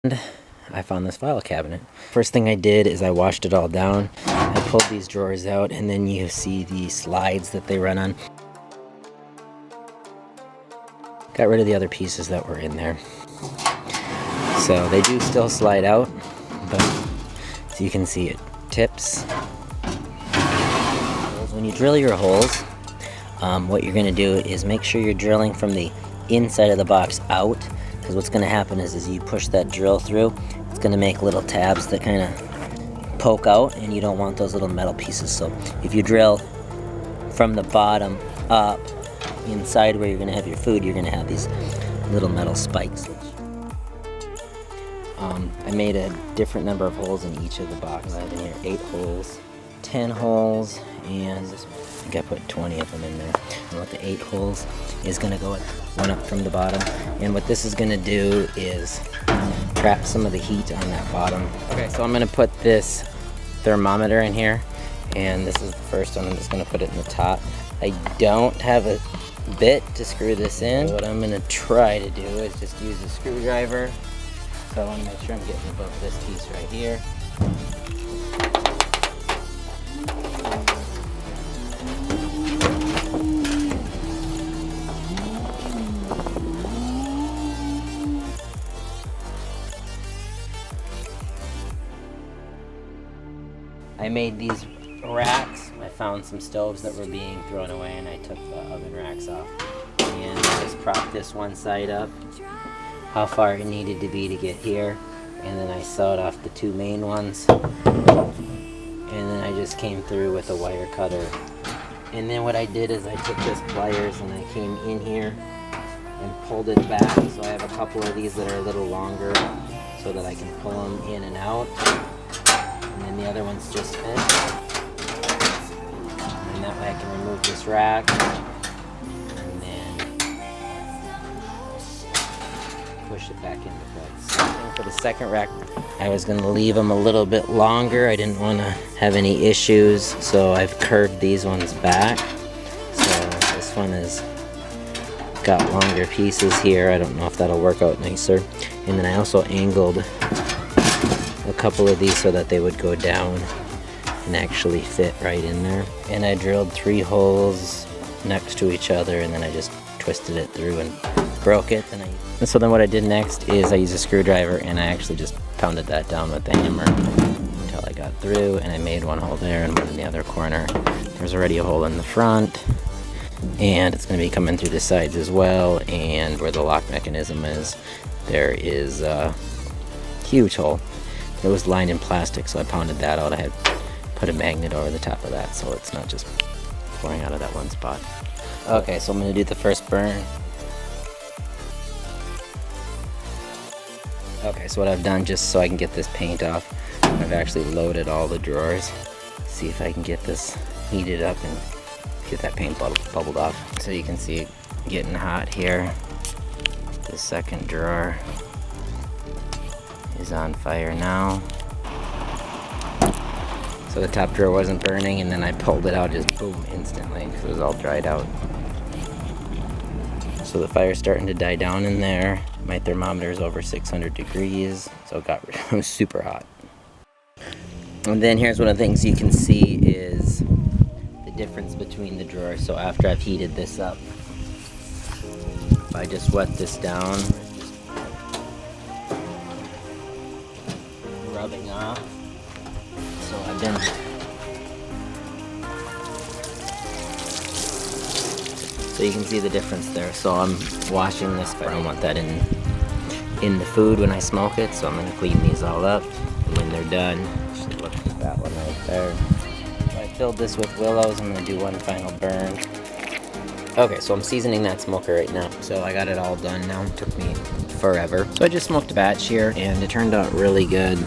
And I found this file cabinet. First thing I did is I washed it all down. I pulled these drawers out, and then you see the slides that they run on. Got rid of the other pieces that were in there. So they do still slide out, but as you can see, it tips. When you drill your holes, what you're going to do is make sure you're drilling from the inside of the box out, because what's going to happen is you push that drill through, it's going to make little tabs that kind of poke out, and you don't want those little metal pieces. So if you drill from the bottom up inside where you're going to have your food, you're going to have these little metal spikes. I made a different number of holes in each of the boxes. I have in here 8 holes, 10 holes, and I think I put 20 of them in there. And what the 8 holes is going to go one up from the bottom. And what this is going to do is trap some of the heat on that bottom. Okay, so I'm going to put this thermometer in here, and this is the first one. I'm just going to put it in the top. I don't have a bit to screw this in. What I'm going to try to do is just use a screwdriver. So I want to make sure I'm getting above this piece right here. I made these racks. I found some stoves that were being thrown away, and I took the oven racks off. And I just propped this one side up, how far it needed to be to get here, and then I sawed off the 2 main ones, and then I just came through with a wire cutter. And then what I did is I took this pliers and I came in here and pulled it back, so I have a couple of these that are a little longer so that I can pull them in and out, and then the other ones just fit, and that way I can remove this rack. Push it back into place. And for the second rack, I was going to leave them a little bit longer. I didn't want to have any issues, so I've curved these ones back. So this one has got longer pieces here. I don't know if that'll work out nicer. And then I also angled a couple of these so that they would go down and actually fit right in there. And I drilled 3 holes next to each other, and then I just twisted it through and broke it. And so then what I did next is I used a screwdriver, and I actually just pounded that down with the hammer until I got through, and I made 1 hole there and 1 in the other corner. There's already a hole in the front, and it's going to be coming through the sides as well, and where the lock mechanism is, there is a huge hole. It was lined in plastic, so I pounded that out. I had put a magnet over the top of that so it's not just pouring out of that one spot. Okay, so I'm going to do the first burn. Okay, so what I've done, just so I can get this paint off, I've actually loaded all the drawers. See if I can get this heated up and get that paint bubbled off. So you can see it getting hot here. The second drawer is on fire now. So the top drawer wasn't burning, and then I pulled it out, just boom, instantly, because it was all dried out. So the fire's starting to die down in there. My thermometer is over 600 degrees, so it was super hot. And then here's one of the things you can see is the difference between the drawers. So after I've heated this up, if I just wet this down, rubbing off. So I've been So you can see the difference there. So I'm washing this, but I don't want that in the food when I smoke it. So I'm going to clean these all up, and when they're done, actually look at that one right there. So I filled this with willows. I'm going to do 1 final burn. Okay, so I'm seasoning that smoker right now. So I got it all done now. It took me forever. So I just smoked a batch here, and it turned out really good.